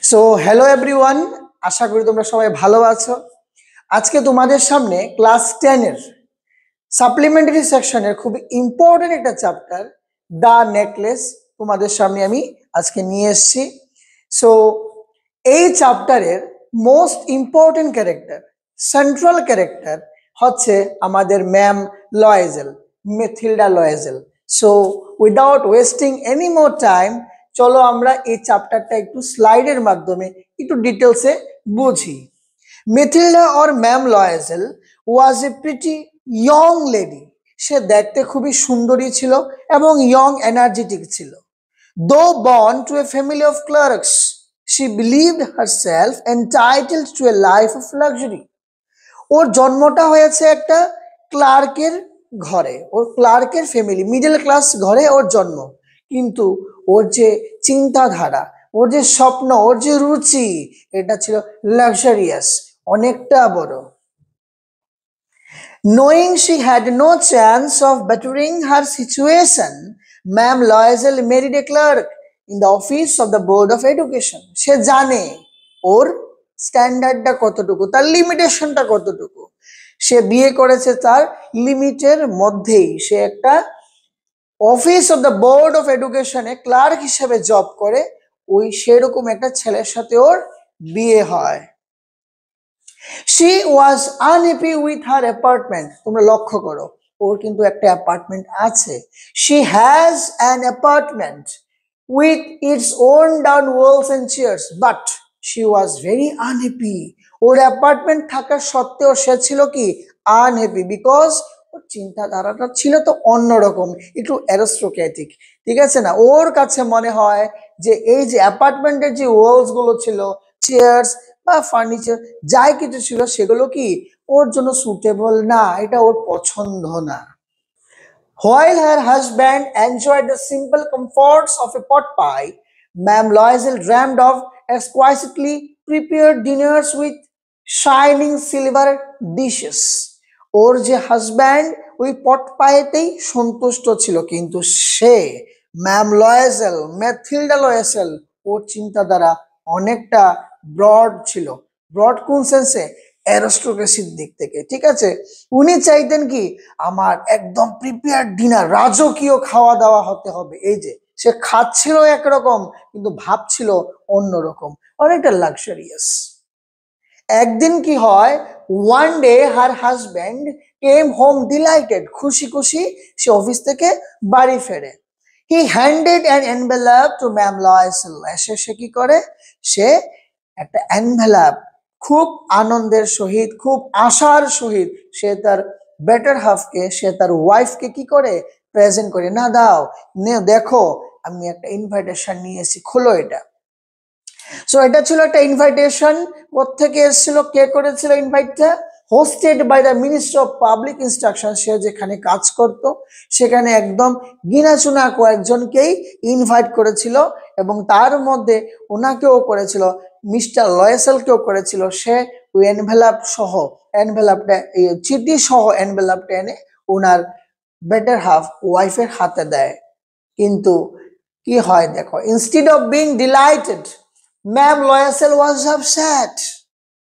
So hello everyone, আশা করি তোমরা সবাই ভালো আছো। আজকে তোমাদের সামনে ক্লাস 10 এর সাপ্লিমেন্টারি সেকশনের খুব ইম্পর্টেন্ট একটা চ্যাপ্টার দ্য নেকলেস তোমাদের সামনে আমি আজকে নিয়ে এসেছি। সো এই চ্যাপ্টারের most important character, central character হচ্ছে আমাদের ma'am Loisel, Mathilde Loisel. So without wasting any more time, চলো আমরা এই চ্যাপ্টারটা একটু স্লাইডের মাধ্যমে একটু ডিটেলসে বুঝি। Mathilde or ma'am Loisel was a pretty young lady. সে দেখতে খুবই সুন্দরী ছিল এবং ইয়ং এনার্জেটিক ছিল। Though born to a family of clerks, she believed herself entitled to a life of luxury. ওর জন্মটা হয়েছে একটা ক্লার্কের ঘরে, ওর ক্লার্কের ফ্যামিলি, মিডল ক্লাস ঘরে ওর জন্ম। কিন্তু ওর যে চিন্তাধারা, ওর যে স্বপ্ন, ওর যে রুচি, এটা ছিল লাক্সারিয়াস, অনেকটা বড়। Knowing she had no chance of bettering her situation, Ma'am Loisel married a clerk in the office of the Board of Education. সে জানে ওর স্ট্যান্ডার্ডটা কতটুকু, তার লিমিটেশনটা কতটুকু। সে বিয়ে করেছে তার লিমিটের মধ্যেই। সে একটা office of the board of এডুকেশনে ক্লার্ক হিসেবে জব করে, ওই সেরকম একটা ছেলের সাথে ওর বিয়ে হয়। She was unhappy with her apartment. তোমরা লক্ষ্য করো, ওর কিন্তু একটা অ্যাপার্টমেন্ট আছে। She has an apartment with its own down walls and chairs, but she was very unhappy. Or apartment থাকা সত্ত্বেও সে ছিল কি আনহ্যাপি, বিকজ ওর চিন্তাধারাটা ছিল তো অন্যরকম, একটু অ্যারিস্টোক্র্যাটিক, ঠিক আছে না। ওর কাছে মনে হয় যে এই যে অ্যাপার্টমেন্টের যে ওয়ালস গুলো ছিল, চেয়ার্স বা ফার্নিচার যাই কিছু ছিল, সেগুলো কি ওর জন্য সুটেবল না, এটা ওর পছন্দ না। While her husband enjoyed the simple comforts of a pot pie, Ma'am Loisel dreamed of exquisitely prepared dinners with shining silver dishes. ওর যে হাজব্যান্ড ওই পট পাইতেই সন্তুষ্ট ছিল, কিন্তু সে ম্যাম লয়েজেল, ম্যাথিল্ডা লয়েজেল, ওর চিন্তাধারা অনেকটা ব্রড ছিল। ব্রড কোন সেন্সে? অ্যারিস্টোক্রেসির দিক থেকে, ঠিক আছে। উনি চাইতেন কি আমার একদম প্রিপেয়ার ডিনার, রাজকীয় খাওয়া দাওয়া হতে হবে। এই যে সে খাচ্ছিল একরকম কিন্তু ভাবছিল অন্যরকম, অনেকটা লাক্সারিয়াস। একদিন কি হয়, one day her husband came home delighted, খুশি খুশি সে অফিস থেকে বাড়ি ফেরে। He handed an envelope to ma'am Loisel. এসে সে কি করে, সে একটা এনভেলপ খুব আনন্দের সহিত, খুব আশার সহিত সে তার বেটার হাফকে, সে তার ওয়াইফকে কি করে প্রেজেন্ট করে, না দাও, নে দেখো আমি একটা ইনভাইটেশন নিয়ে এসেছি, খোলো এটা। সো এটা ছিল একটা ইনভাইটেশন। কোত্থেকে এসেছিল, কে করেছিল ইনভাইটটা? Hosted by the minister of public instruction. সে যেখানে কাজ করত সেখানে একদম গিনাচুনা কয়েকজনকেই ইনভাইট করেছিল, এবং তার মধ্যে ওনাকেও করেছিল, মিস্টার লয়েসেলকেও করেছিল। সে ওই এনভেলাপ সহ, এনভেলাপটা চিঠি সহ এনভেলাপটা এনে ওনার বেটার হাফ ওয়াইফের হাতে দেয়। কিন্তু কি হয় দেখো, instead of being delighted, ma'am Loisel was upset.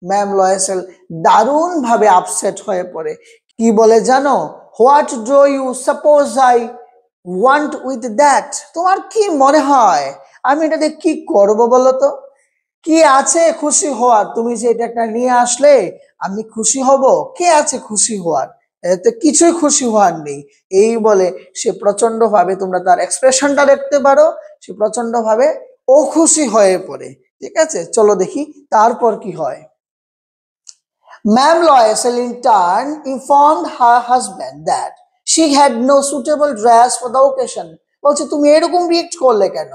Ma'am Loisel দারুণ ভাবে আপসেট হয়ে পড়ে। কি বলে জানো? What do you suppose I want with that? তোমার কি মনে হয় আমি এটাতে কি করব বলো তো? কি আছে খুশি হওয়ার? তুমি যে এটা একটা নিয়ে আসলে আমি খুশি হব? কে আছে খুশি হওয়ার? এতে কিছুই খুশি হওয়ার নেই। এই বলে সে প্রচন্ড ভাবে, তোমরা তার এক্সপ্রেশনটা দেখতে পারো, সে প্রচন্ড ভাবে অখুশি হয়ে পড়ে। ঠিক আছে, চলো দেখি তারপর কি হয়। Ma'am Loisel in turn informed her husband that she had no suitable dress for the occasion. বলছে তুমি এরকম রিয়েক্ট করলে কেন,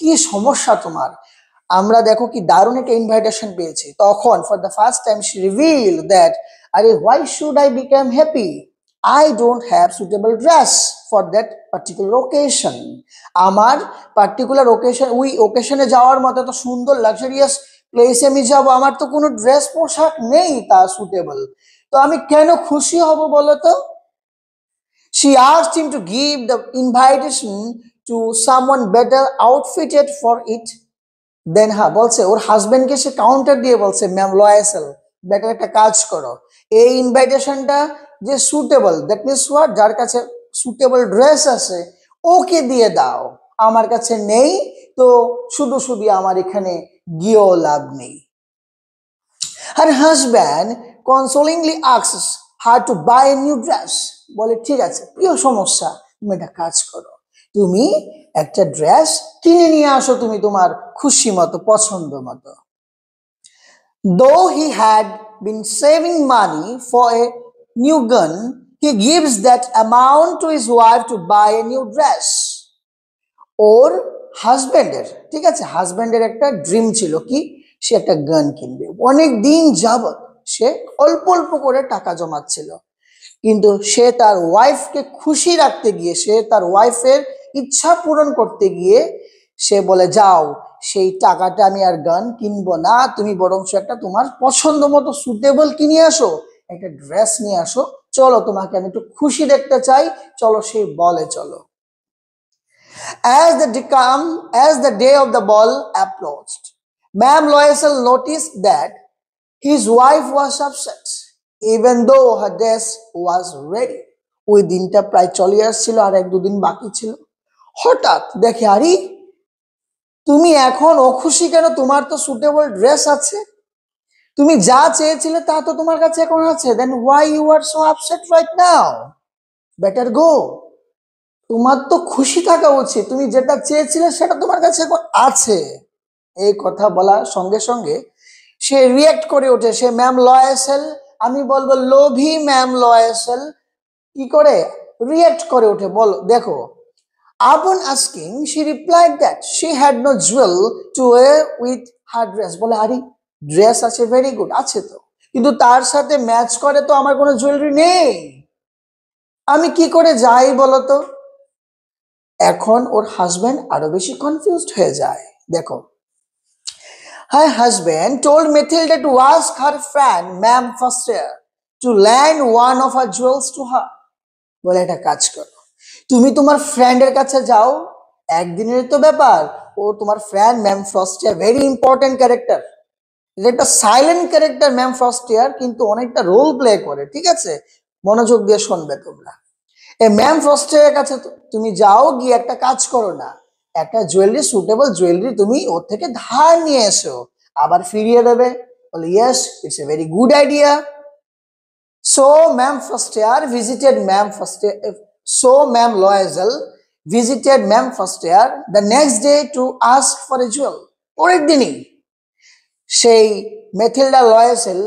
কি সমস্যা তোমার? আমরা দেখো কি দারুণ একটা ইনভাইটেশন পেয়েছি। তখন for the first time she reveal that আরে why should I become happy, I don't have suitable dress for that particular occasion. আমার পার্টিকুলার ওকেশন, ওই ওকেশনে যাওয়ার মতো এত সুন্দর লাক্সারিয়াস প্লেসে আমি যাবো, আমার তো কোনো ড্রেস পোশাক নেই তা সুটেবল, তো আমি কেন খুশি হব বলো তো? She asked him to give the invitation to someone better outfitted for it. দেন হ্যাঁ বলছে ওর হাজবেন্ডকে সে কাউন্টার দিয়ে বলছে ম্যাম লয়েসেল বেটার একটা কাজ করো, এই ইনভাইটেশনটা যে সুটেবল, দ্যাট মিনস হোয়াট, যার কাছে সুটেবল ড্রেস আছে ওকে দিয়ে দাও, আমার কাছে নেই, তো শুধু শুধু আমার এখানে গিয়েও লাভ নেই। Her husband consolingly asks her to buy a new dress. বলে ঠিক আছে প্রিয় সমস্যা, তুমি একটা কাজ করো, তুমি একটা ড্রেস কিনে নিয়ে আসো তুমি তোমার খুশি মতো পছন্দ মতো। Though he had been saving money for a new gun, he gives that amount to his wife to buy a new dress. ওর হাজবেন্ডের, ঠিক আছে, হাজবেন্ডের একটা ড্রিম ছিল কি, সে একটা গান কিনবে। অনেক দিন যাবত সে অল্প অল্প করে টাকা জমাচ্ছিল, কিন্তু সে তার ওয়াইফকে খুশি রাখতে গিয়ে, সে তার ওয়াইফের ইচ্ছা পূরণ করতে গিয়ে সে বলে যাও সেই টাকাটা আমি আর গান কিনবো না, তুমি বরঞ্চ একটা তোমার পছন্দ মতো সুটেবল কিনে আসো, একটা ড্রেস নিয়ে আসো, চলো তোমাকে আমি একটু খুশি দেখতে চাই, চলো সে বলে চলো। As the day of the ball approached, Ma'am Loisel noticed that his wife was upset, even though her dress was ready. ওই দিনটা প্রায় চলে আসছিল, আর এক দুদিন বাকি ছিল। হঠাৎ দেখে আরে তুমি এখন অখুশি কেন, তোমার তো সুটেবল ড্রেস আছে, তুমি যা চেয়েছিলে তা তো তোমার কাছে এখন আছে, দেন why you are so upset right now? Better go. তোমার তো খুশি থাকা উচিত, তুমি যেটা চেয়েছিলে সেটা তোমার কাছে এখন আছে। এই কথা বলার সঙ্গে সঙ্গে সে রিয়েক্ট করে ওঠে, সে ম্যাম লয়েসেল, আমি বলবো লোভী ম্যাম লয়েসেল কি করে রিয়েক্ট করে ওঠে, বলো দেখো। Upon asking, she replied that she had no jewel to wear with her dress. বলে আরে ড্রেস আছে, ভেরি গুড আছে তো, কিন্তু তার সাথে ম্যাচ করে তো আমার কোনো জুয়েলারি নেই, আমি কি করে যাই বলো তো। এখন ওর হাজবেন্ড আরো বেশি কনফিউজড হয়ে যায়। দেখো, her husband told Matilda to ask her friend Ma'am Foster to lend one of her jewels to her. বলে একটা কাজ করো, তুমি তোমার ফ্রেন্ডের কাছে যাও, একদিনের তো ব্যাপার, ও তোমার friend ma'am Forestier very important character, এটা একটা সাইলেন্ট ক্যারেক্টার ম্যাম ফ্রস্টিয়ার, কিন্তু অনেকটা রোল প্লে করে, ঠিক আছে, মনোযোগ দিয়ে শুনবে তোমরা। এই ম্যাম ফ্রস্টের কাছে তুমি যাও, গিয়ে একটা কাজ করো না, একটা জুয়েলারি, সুটেবল জুয়েলারি তুমি ওর থেকে ধার নিয়ে এসো, আবার ফিরিয়ে দেবে। বলে yes, it's a very good idea. So Ma'am Foster visited Ma'am Foster. So Ma'am Loisel visited Ma'am Foster the next day to ask for a jewel. পরের দিনই সেই মেথিল্ডা লয়েসেল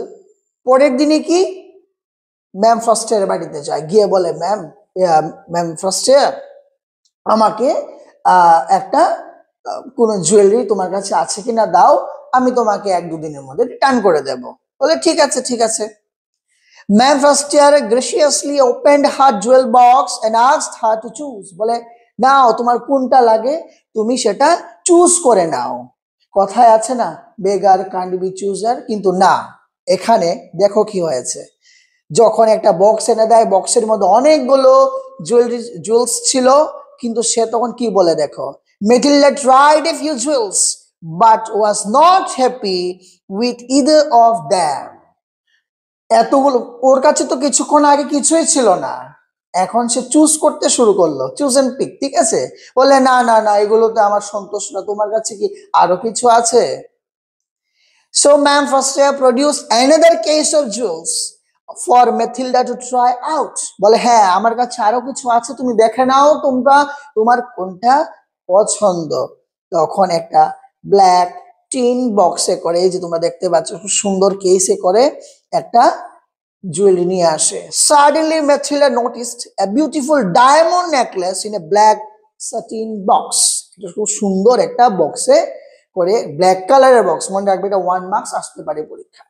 পরের দিনই কি ম্যাম ফ্রস্টের বাড়িতে যায়, গিয়ে বলে ম্যাম ফ্রস্টার আমাকে একটা কোনো জুয়েলারি তোমার কাছে আছে কিনা দাও, আমি তোমাকে এক দুদিনের মধ্যে রিটার্ন করে দেব। বলে ঠিক আছে ঠিক আছে। Ma'am Forestier graciously opened her jewel box and asked her to choose. বলে নাও তোমার কোনটা লাগে তুমি সেটা চুজ করে নাও। কথায় আছে না বেগার কান্ট বি চুজার, কিন্তু না, এখানে দেখো কি হয়েছে। যখন একটা বক্স এনে দেয়, বক্সের মধ্যে অনেকগুলো জুয়েলস ছিল, কিন্তু সে তখন কি বলে দেখো, Matilda tried a few jewels but was not happy with either of them. এতগুলো ওর কাছে তো কিছুক্ষণ আগে কিছুই ছিল না, এখন সে চুজ করতে শুরু করলো, চুজ এন্ড পিক, ঠিক আছে। বলে না না না এগুলোতে আমার সন্তোষ না, তোমার কাছে কি আরো কিছু আছে? So Ma'am Foster produced another case of jewels for Matilda to try out. বলে হ্যাঁ আমার কাছে আরো কিছু আছে, তুমি দেখে নাও তোমরা তোমার কোনটা পছন্দ। তখন একটা ব্ল্যাক টিন বক্সে করে, এই যে তোমরা দেখতে পাচ্ছ খুব সুন্দর কেসে করে একটা জুয়েলারি নিয়ে আসে। Suddenly Matilda noticed a beautiful diamond necklace in a black satin box. এটা খুব সুন্দর একটা বক্সে করে, ব্ল্যাক কালারের বক্স, মনে রাখবে এটা 1 মার্কস আসতে পারে পরীক্ষা।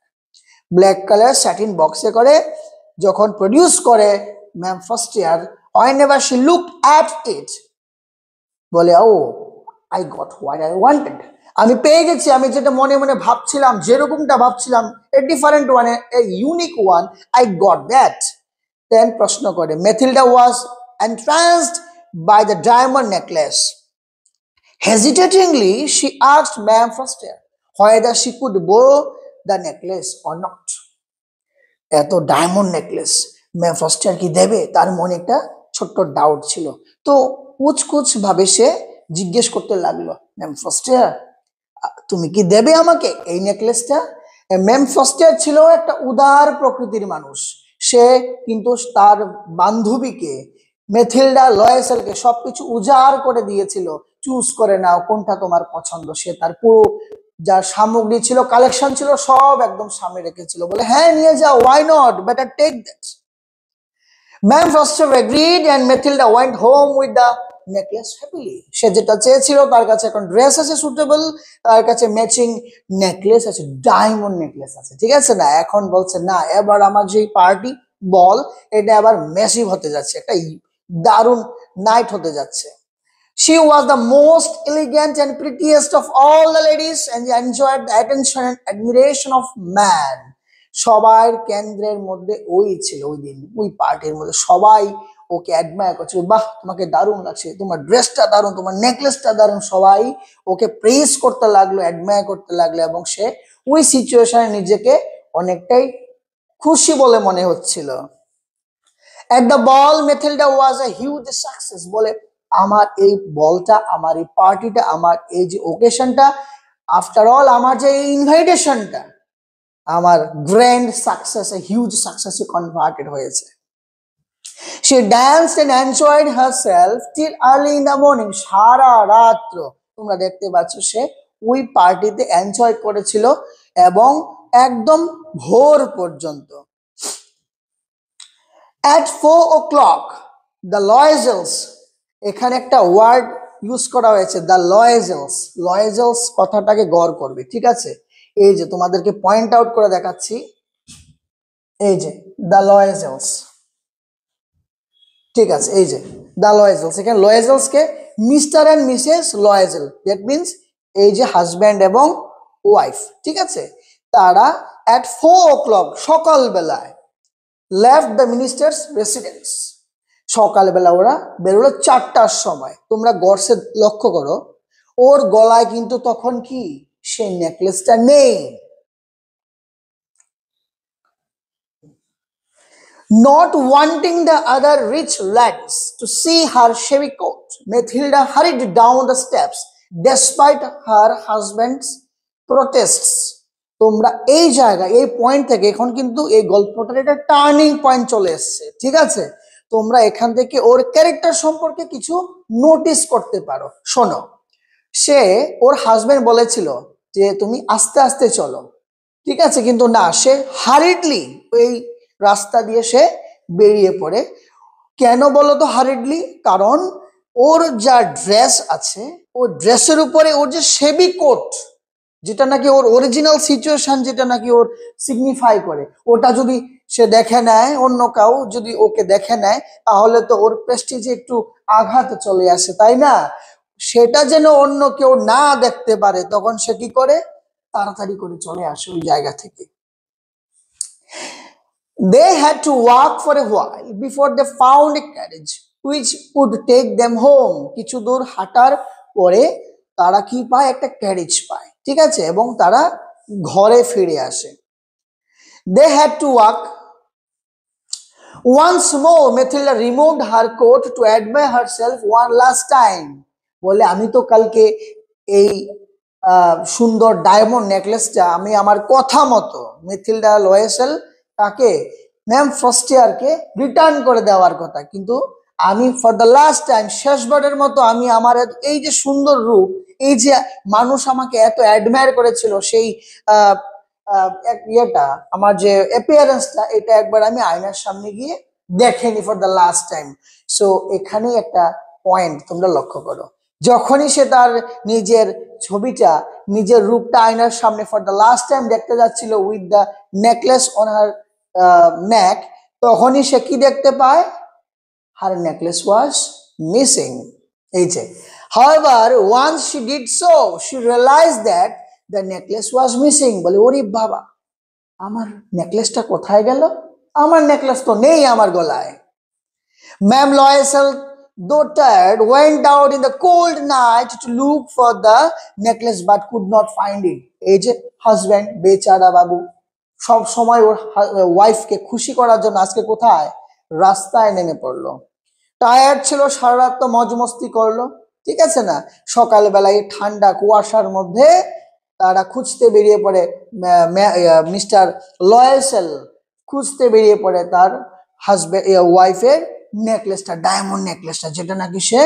ব্ল্যাক কালার স্যাটিন বক্সে করে যখন প্রডিউস করে ma'am Forestier, whenever she looked at it, বলে ও I got what I wanted, আমি পেয়ে গেছি, আমি যেটা মনে মনে ভাবছিলাম, যেরকমটা ভাবছিলাম, a different one, a unique one, I got that. Then প্রশ্ন করে, Matilda was entranced by the diamond necklace. Hesitatingly, she asked Ma'am Foster whether she could borrow the necklace or not. এত ডায়মন্ড নেকলেস ম্যাম ফস্টার কি দেবে, তার মনে একটা ছোট্ট doubt ছিল। তো কুচকুচ ভাবে সে জিজ্ঞেস করতে লাগলো, ম্যাম ফস্টার তুমি কি দেবে আমাকে এই নেকলেসটা? ম্যাম ফস্টার ছিল একটা উদার প্রকৃতির মানুষ। সে কিন্তু তার বান্ধবীকে মেথিল্ডা লয়েসেলকে সবকিছু উজাড় করে দিয়েছিল, চুজ করে নাও কোনটা তোমার পছন্দ। সে তার পুরো যা সামগ্রী ছিল, কালেকশন ছিল, সব একদম সামনে রেখেছিল, বলে হ্যাঁ নিয়ে যাও, why not, better take that. Ma'am Forestier agreed and Mathilde went home with the necklace happily. সে যেটা চেয়েছিল, তার কাছে এখন ড্রেস আছে সুটেবল, তার কাছে ম্যাচিং নেকলেস আছে, ডায়মন্ড নেকলেস আছে, ঠিক আছে না? এখন বলছে না, এবার আমার যে পার্টি বল, এটা আবার ম্যাসিভ হতে যাচ্ছে, একটা দারুণ নাইট হতে যাচ্ছে। She was the most elegant and prettiest of all the ladies and enjoyed the attention and admiration of man. সবার কেন্দ্রের মধ্যে ওই ছিল, ওই দিন ওই পার্টির মধ্যে সবাই ওকে অ্যাডমায়ার করছিল, বাহ তোমাকে দারুণ লাগছে, তোমার ড্রেসটা দারুণ, তোমার নেকলেসটা দারুণ। সবাই ওকে প্রেজ করতে লাগলো, অ্যাডমায়ার করতে লাগলো, এবং সে ওই সিচুয়েশনে নিজেকে অনেকটাই খুশি বলে মনে হচ্ছিল। At the ball, Matilda was a huge success. বলে আমার এই বলটা, আমার এই পার্টিটা, আমার এই যে ওকেশনটা, আফটার অল আমার যে ইনভাইটেশনটা, আমার গ্র্যান্ড সাকসেস, হিউজ সাকসেসে কনভার্টেড হয়েছে। She danced and enjoyed herself till early in the morning. সারা রাত্র তোমরা দেখতে পাচ্ছ সে ওই পার্টিতে এনজয় করেছিল এবং একদম ভোর পর্যন্ত। At 4 o'clock, the Loisels, এখানে একটা ওয়ার্ড ইউজ করা হয়েছে, দ্য লয়েজেলস। লয়েজেলস কথাটাকে গড় করবে, ঠিক আছে? এই যে তোমাদেরকে পয়েন্ট আউট করে দেখাচ্ছি, এই যে দ্য লয়েজেলস, ঠিক আছে? এই যে দ্য লয়েজেলস, এখানে লয়েজেলস কে mister and missus Loisel, that means এই যে হাজব্যান্ড এবং ওয়াইফ, ঠিক আছে? তারা at 4 o'clock সকালবেলায় left the minister's residence. সকালবেলা ওরা বেরোলো 4টার সময়। তোমরা গর্সে লক্ষ্য করো, ওর গলায় কিন্তু তখন কি সেই নেকলেসটা নেই। Not wanting the other rich lads to see her shabby coat, Matilda hurried down the steps despite her husband's protests. তোমরা এই জায়গায়, এই পয়েন্ট থেকে এখন কিন্তু এই গল্পটার একটা টার্নিং পয়েন্ট চলে এসছে, ঠিক আছে? তোমরা এখান থেকে ওর ক্যারেক্টার সম্পর্কে কিছু নোটিস করতে পারো। শোনো, সে ওর হাজবেন্ড বলেছিল যে তুমি আস্তে আস্তে চলো, ঠিক আছে? কিন্তু না, সে হারিডলি ওই রাস্তা দিয়ে সে বেরিয়ে পড়ে। কেন বলো তো হারিডলি? কারণ ওর যা ড্রেস আছে, ওর ড্রেসের উপরে ওর যে শেবি কোট, যেটা নাকি ওর অরিজিনাল সিচুয়েশন, যেটা নাকি ওর সিগনিফাই করে, ওটা যদি সে দেখে নেয়, অন্য কাউ যদি ওকে দেখে নেয়, তাহলে তো ওর প্রেস্টিজে একটু আঘাত চলে আসে, তাই না? সেটা যেন অন্য কেউ না দেখতে পারে, তখন সে কি করে, তাড়াতাড়ি করে চলে আসে ওই জায়গা থেকে। They had to walk for a while before they found a carriage which would take them home. কিছু দূর হাঁটার পরে তারা কি পায়, একটা ক্যারেজ পায়, ঠিক আছে? এবং তারা ঘরে ফিরে আসে। They had to walk. Once more, Matilda removed her coat to admire herself one last time. বলে আমি তো কালকে এই সুন্দর ডায়মন্ড নেকলেসটা আমি আমার কথা মতো মেথিল্ডা লয়েসেল তাকে ম্যাম ফ্রস্টিয়ারকে রিটার্ন করে দেওয়ার কথা, কিন্তু আমি ফর দ্য লাস্ট টাইম, শেষবারের মতো আমি আমার এই যে সুন্দর রূপ, এই যে মানুষ আমাকে এত অ্যাডমায়ার করেছিল, সেই ইয়েটা, আমার যে অ্যাপিয়ারেন্সটা, এটা একবার আমি আয়নার সামনে গিয়ে দেখেনি for the last time. So এখানেই একটা পয়েন্ট তোমরা লক্ষ্য করো, যখনই সে তার নিজের ছবিটা, নিজের রূপটা আয়নার সামনে ফর দ্য লাস্ট টাইম দেখতে যাচ্ছিল with the necklace on her neck, তখনই সে কি দেখতে পায়, her necklace was missing. এই যে, however, once she did so, she realized that the necklace was missing. বলে ওরে বাবা, আমার নেকলেসটা কোথায় গেল? আমার নেকলেস তো নেই আমার গলায়। Ma'am Loisel though tired, went out in the cold night to look for the necklace but could not find it. এই যে হাজব্যান্ড বেচারা বাবু সব সময় ওর ওয়াইফকে খুশি করার জন্য আজকে কোথায় রাস্তায় নেমে পড়লো। টায়ার্ড ছিল, সারা রাত তো মজ মস্তি করলো, ঠিক আছে না। সকালবেলায় ঠান্ডা কুয়াশার মধ্যে তারা খুঁজতে বেরিয়ে পড়ে, মিস্টার লয়েসেল খুঁজতে বেরিয়ে পড়ে তার হাজব্যান্ড ওয়াইফের নেকলেসটা, ডায়মন্ড নেকলেসটা, যেটা নাকি সে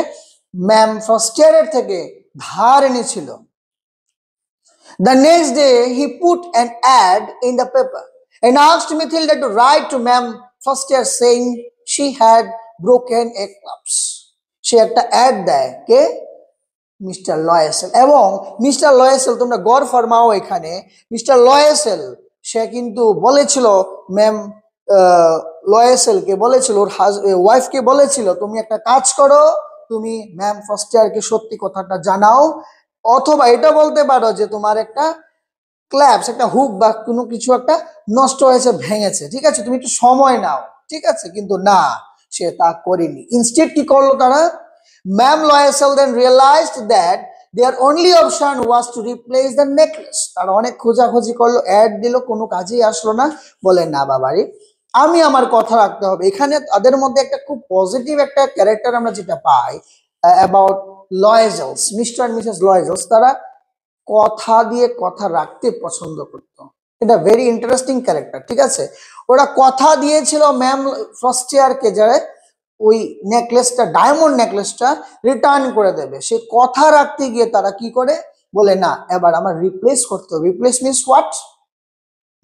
ম্যাম ফস্টিয়ারের থেকে ধার এনেছিল। The next day he put an ad in the paper and asked Matilda to write to Ma'am Foster saying she had broken a clubs. সে একটা অ্যাড দেয় কে, মিস্টার লয়েসেল। এবং মিস্টার লয়েসেল, তোমরা গড় ফরমাও এখানে, মিস্টার লয়েসেল সে কিন্তু বলেছিল, ম্যাম লয়েসেলকে বলেছিল, ওর ওয়াইফকে বলেছিল, তুমি একটা কাজ করো, তুমি ম্যাম ফস্টারকে সত্যি কথাটা জানাও, অথবা এটা বলতে পারো যে তোমার একটা ক্ল্যাপস, একটা হুক বা কোনো কিছু একটা নষ্ট হয়েছে, ভেঙেছে, ঠিক আছে, তুমি একটু সময় নাও, ঠিক আছে। কিন্তু না, সে তা করেনি। ইনস্টেড কি করলো তারা, ma'am Loisel then realised that their only option was to replace the necklace. তারা অনেক খোঁজাখুঁজি করলো, অ্যাড দিল, কোনো কাজেই আসলো না। বলে না বাবারে, আমি আমার কথা রাখতে হবে। এখানে তাদের মধ্যে একটা খুব পজিটিভ একটা ক্যারেক্টার আমরা যেটা পাই অ্যাবাউট লয়েজেলস, মিস্টার এন্ড মিসেস লয়েজেলস, তারা কথা দিয়ে কথা রাখতে পছন্দ করতো। এটা ভেরি ইন্টারেস্টিং ক্যারেক্টার, ঠিক আছে। ওরা কথা দিয়েছিল ম্যাম ফ্রস্টিয়ারকে যে ওই নেকলেসটা, ডায়মন্ড নেকলেসটা রিটার্ন করে দেবে। সে কথা রাখতে গিয়ে তারা কি করে, বলে না এবার আমার রিপ্লেস করতে হবে। রিপ্লেস মিন্স হোয়াট,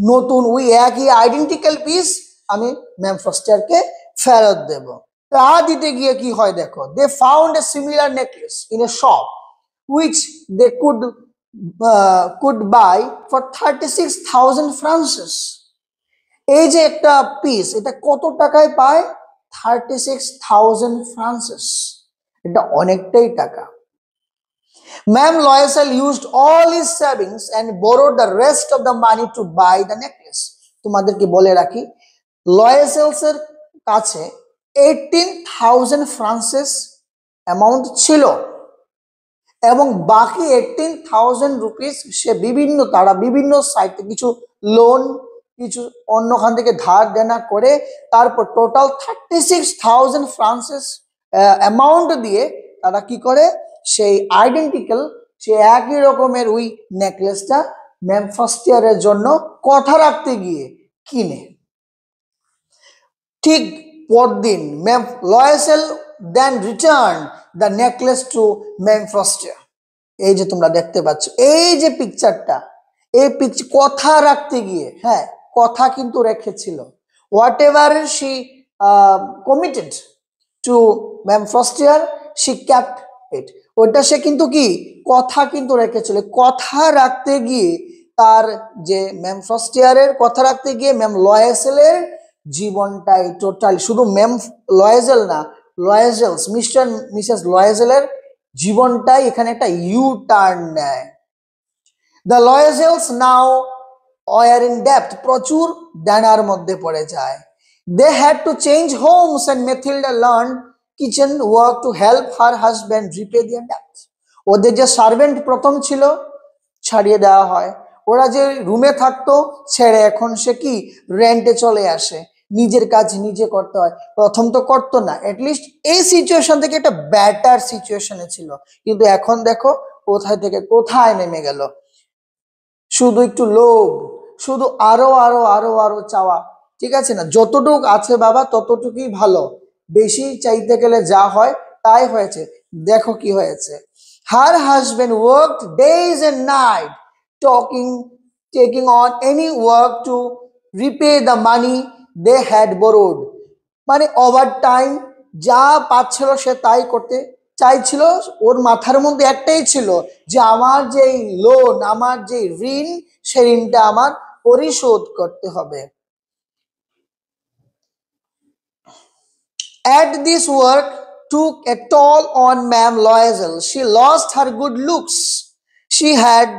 নতুন ওই একই আইডেন্টিক্যাল পিস আমি ম্যাম ফ্রস্টিয়ারকে ফেরত দেব। তা দিতে গিয়ে কি হয় দেখো, they found a similar necklace in a shop which they could buy for 36,000 francs. এই যে একটা পিস, এটা কত টাকায় পায়, 36,000 francs, এটা অনেকটাই টাকা। Ma'am Loisel used all his savings and borrowed the rest of the money to buy the necklace. তোমাদেরকে বলে রাখি, লয়েসেলস এর কাছে 18,000 francs অ্যামাউন্ট ছিল এবং বাকি 18,000 রুপিস সে তারা বিভিন্ন সাইটে কিছু লোন, কিছু অন্যখান থেকে ধার দেনা করে, তারপর টোটাল 36,000 ফ্রান্সেস অ্যামাউন্ট দিয়ে তারা কি করে, সেই আইডেন্টিক্যাল, সে একই রকমের ওই নেকলেসটা ম্যাম ফস্টিয়ারের জন্য কথা রাখতে গিয়ে কিনে। ঠিক পরদিন ma'am Loisel then return the necklace to ma'am Forestier. এই যে তোমরা দেখতে পাচ্ছ, এই যে পিকচারটা, এই পিকচার কথা রাখতে গিয়ে, হ্যাঁ কথা কিন্তু রেখেছিল। Whatever she committed to ma'am Forestier she kept it. ওটা সে কিন্তু কি কথা কিন্তু রেখেছিল। কথা রাখতে গিয়ে তার যে ম্যাম ফস্টিয়ারের কথা রাখতে গিয়ে ম্যাম লয়েসেলের জীবনটাই টোটাল, শুধু ম্যাম লয়েজেল না, লয়েজেলস, মিস্টার মিসেস লয়েজেলের জীবনটাই এখানে একটা ইউ টার্ন নেয়। The Loisels now were in ডেপ্থ, প্রচুর দেনার মধ্যে পড়ে যায়। They had to change homes and Mathilde learn kitchen work to help her husband repay their ডেপ্থ। ওদের যে সার্ভেন্ট প্রথম ছিল ছাড়িয়ে দেওয়া হয়, ওরা যে রুমে থাকতো ছেড়ে এখন সে কি রেন্টে চলে আসে, নিজের কাজ নিজে করতে হয়। প্রথম তো করতো না, অ্যাটলিস্ট এই সিচুয়েশন থেকে একটা বেটার সিচুয়েশনে ছিল, কিন্তু এখন দেখো কোথায় থেকে কোথায় নেমে গেল। শুধু একটু লোভ, শুধু আরো আরো আরো আরো চাওয়া, ঠিক আছে না। যতটুক আছে বাবা ততটুকুই ভালো, বেশি চাইতে গেলে যা হয় তাই হয়েছে। দেখো কি হয়েছে, her husband worked days and night taking on any work to repay the money they had borrowed. মানে ওভার টাইম যা পাচ্ছিল সে তাই করতে চাইছিল। ওর মাথার মধ্যে একটাই ছিল যে আমার যে লোন, আমার যে ঋণ, সেই ঋণটা আমার পরিশোধ করতে হবে। At this work took a toll on Ma'am Loisel. She lost her good looks. She had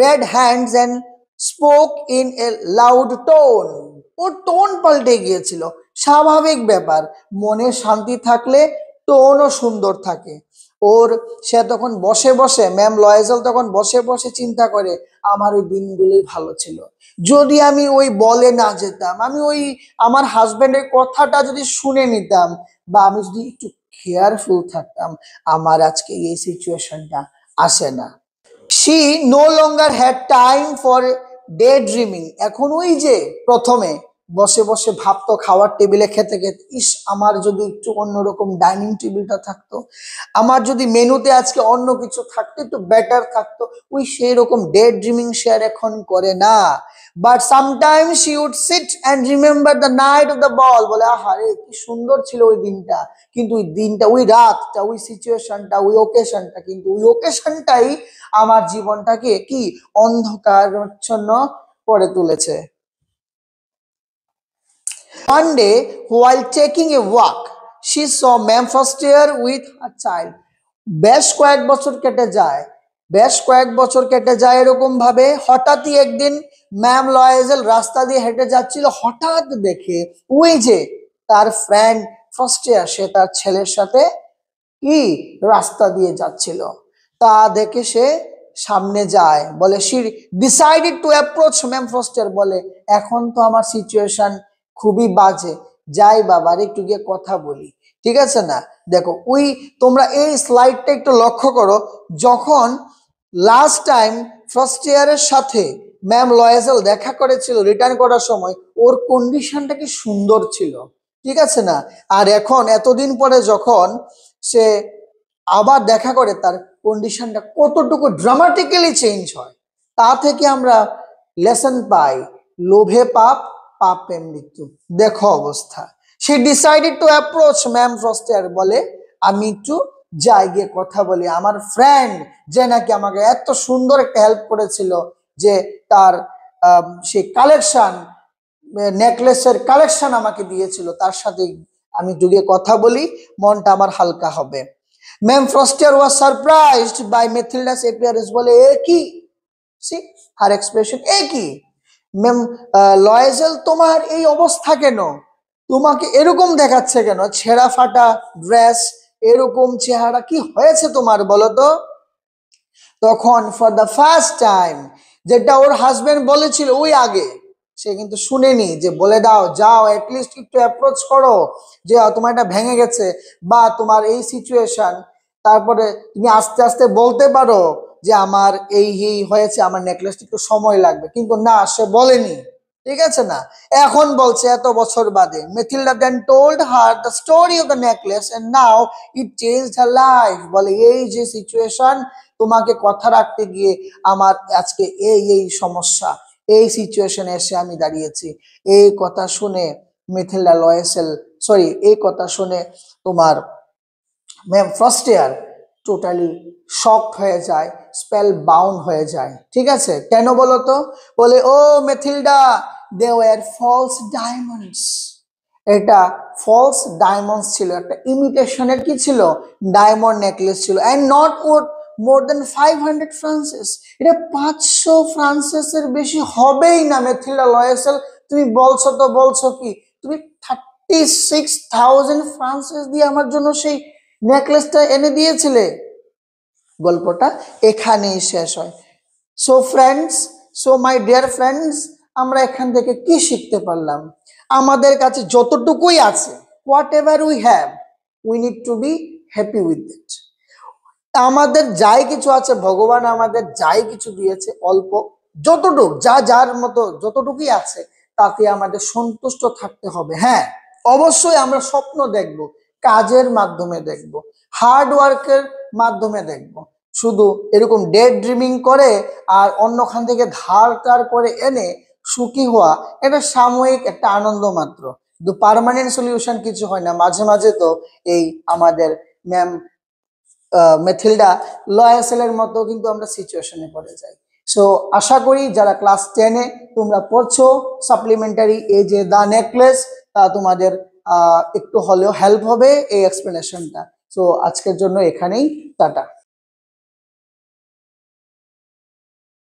red hands and spoke in a loud tone. Or tone পাল্টে গিয়েছিল, স্বাভাবিক ব্যাপার। মনে শান্তি থাকলে টোনও সুন্দর থাকে ওর। সে তখন বসে বসে, ম্যাম লয়েজেল তখন বসে বসে চিন্তা করে আমার ওই দিনগুলোই ভালো ছিল, যদি আমি ওই বলে না যেতাম, আমি ওই আমার হাজবেন্ডের কথাটা যদি শুনে নিতাম, বা আমি যদি একটু কেয়ারফুল থাকতাম, আমার আজকে এই সিচুয়েশনটা আসে না। She no longer had time for day dreaming. এখন ওই যে প্রথমে বসে বসে ভাবতো খাওয়ার টেবিলে খেতে খেতে, ইস আমার যদি একটু অন্যরকম ডাইনিং টেবিলটা থাকতো, আমার যদি মেনুতে আজকে অন্য কিছু থাকতো একটু বেটার থাকতো, ওই সেই রকম ডে ড্রিমিং সে আর এখন করে না। But sometimes she would sit and remember the night of the ball. বলে আহারে কি সুন্দর ছিল ওই দিনটা, কিন্তু ওই দিনটা, ওই রাতটা, ওই সিচুয়েশনটা, ওই ওকেশনটা, কিন্তু ওই ওকেশনটাই আমার জীবনটাকে কি অন্ধকারাচ্ছন্ন করে তুলেছে। One day, while taking a walk, she saw Ma'am Foster with a child. বেশ কয়েক বছর কেটে যায়, বেশ কয়েক বছর কেটে যায় এরকম ভাবে। হঠাৎই একদিন ম্যাম লয়েজেল রাস্তা দিয়ে হেঁটে যাচ্ছিল, হঠাৎ দেখে ওই যে তার ফ্রেন্ড ফস্টিয়ার, সে তার ছেলের সাথে কি রাস্তা দিয়ে যাচ্ছিল। তা দেখে সে সামনে যায়, বলে she decided to approach ma'am Foster. বলে এখন তো আমার সিচুয়েশন খুবই বাজে, যাই বাবার একটু গিয়ে কথা বলি, ঠিক আছে না? দেখো ওই তোমরা এই স্লাইডটা একটু লক্ষ্য করো, যখন লাস্ট টাইম ফার্স্ট ইয়ারের সাথে ম্যাম লয়েজেল দেখা করেছিল রিটার্ন করার সময়, ওর কন্ডিশনটা কি সুন্দর ছিল, ঠিক আছে না? আর এখন এতদিন পরে যখন সে আবার দেখা করে, তার কন্ডিশনটা কতটুকু ড্রামাটিক্যালি চেঞ্জ হয়, তা থেকে আমরা লেসন পাই, লোভে পাপ, পাপে মৃত্যু। দেখো অবস্থা। সে ডিসাইডেড টু অ্যাপ্রোচ ম্যাম ফ্রস্টার। বলে আমি একটু যাই গিয়ে কথা বলি, আমার ফ্রেন্ড যে নাকি আমাকে এত সুন্দর একটা হেল্প করেছিল, যে তার সে কালেকশন, নেকলেসের কালেকশন আমাকে দিয়েছিল, তার সাথে আমি একটু গিয়ে কথা বলি, মনটা আমার হালকা হবে। Ma'am Forestier was surprised by Mathilde's appearance. বলে এ কি, সি হার এক্সপ্রেশন, এ কি ম্যাম লয়েজেল, তোমার এই অবস্থা কেন, তোমাকে এরকম দেখাচ্ছে কেন, ছেঁড়া ফাটা ড্রেস, এরকম চেহারা, কি হয়েছে তোমার বলো তো? তখন ফর দ্য ফার্স্ট টাইম, যেটা ওর হাজবেন্ড বলেছিল ওই আগে, সে কিন্তু শুনেনি, যে বলে দাও যাও অ্যাটলিস্ট একটু অ্যাপ্রোচ করো, যে তোমার এটা ভেঙে গেছে বা তোমার এই সিচুয়েশন, তারপরে তুমি আস্তে আস্তে বলতে পারো যে আমার এই এই হয়েছে, আমার নেকলেসটা একটু সময় লাগবে, কিন্তু না, সে বলেনি, ঠিক আছে না? এখন বলছে এত বছর বাদে। Mathilde then told her the story of the necklace and now it changed her life. বলে এই যে সিচুয়েশন, তোমাকে কথা রাখতে গিয়ে আমার আজকে এই এই সমস্যা, এই সিচুয়েশনে এসে আমি দাঁড়িয়েছি। এই কথা শুনে মিথিল্ডা লয়েসেল, সরি, এই কথা শুনে তোমার ma'am first year totally shocked হয়ে যায়, স্পেল বাউন্ড হয়ে যায়, ঠিক আছে? কেন বলো তো? বলে ও Mathilda, they were false diamonds. এটা ফলস ডায়মন্ডস ছিল, একটা ইমিটেশনের কি ছিল, ডায়মন্ড নেকলেস ছিল, and not more than 500 francs. এটা 500 ফ্রান্সেসের বেশি হবেই না। মেথিল্ডা লয়েসেল, তুমি বলছো তো বলছো কি, তুমি 36,000 ফ্রান্সেস দিয়ে আমার জন্য সেই নেকলেসটা এনে দিয়েছিলে। গল্পটা এখানেই শেষ হয়। So friends, so my dear friends, আমরা এখান থেকে কি শিখতে পারলাম? আমাদের কাছে যতটুকুই আছে, what ever we have, we need to be happy with it. আমাদের যাই কিছু আছে, ভগবান আমাদের যাই কিছু দিয়েছে, অল্প যতটুকু, যা যার মতো যতটুকুই আছে, তাতে আমাদের সন্তুষ্ট থাকতে হবে। হ্যাঁ, অবশ্যই আমরা স্বপ্ন দেখব, কাজের মাধ্যমে দেখব, হার্ড ওয়ার্কের মাধ্যমে দেখব। শুধু এরকম ডে ড্রিমিং করে আর অন্যখান থেকে ধার টার করে এনে সুখী হওয়া, এটা সাময়িক একটা আনন্দ মাত্র, কিন্তু পার্মানেন্ট সলিউশন কিছু হয় না। মাঝে মাঝে তো এই আমাদের ম্যাম মেথিল্ডা লয়েসেলের মতো কিন্তু আমরা সিচুয়েশনে পড়ে যাই। সো আশা করি যারা ক্লাস 10-এ তোমরা পড়ছো সাপ্লিমেন্টারি, এই যে দা নেকলেস, তা তোমাদের একটু হলেও হেল্প হবে এই এক্সপ্লেনেশনটা। সো আজকের জন্য এখানেই টাটা।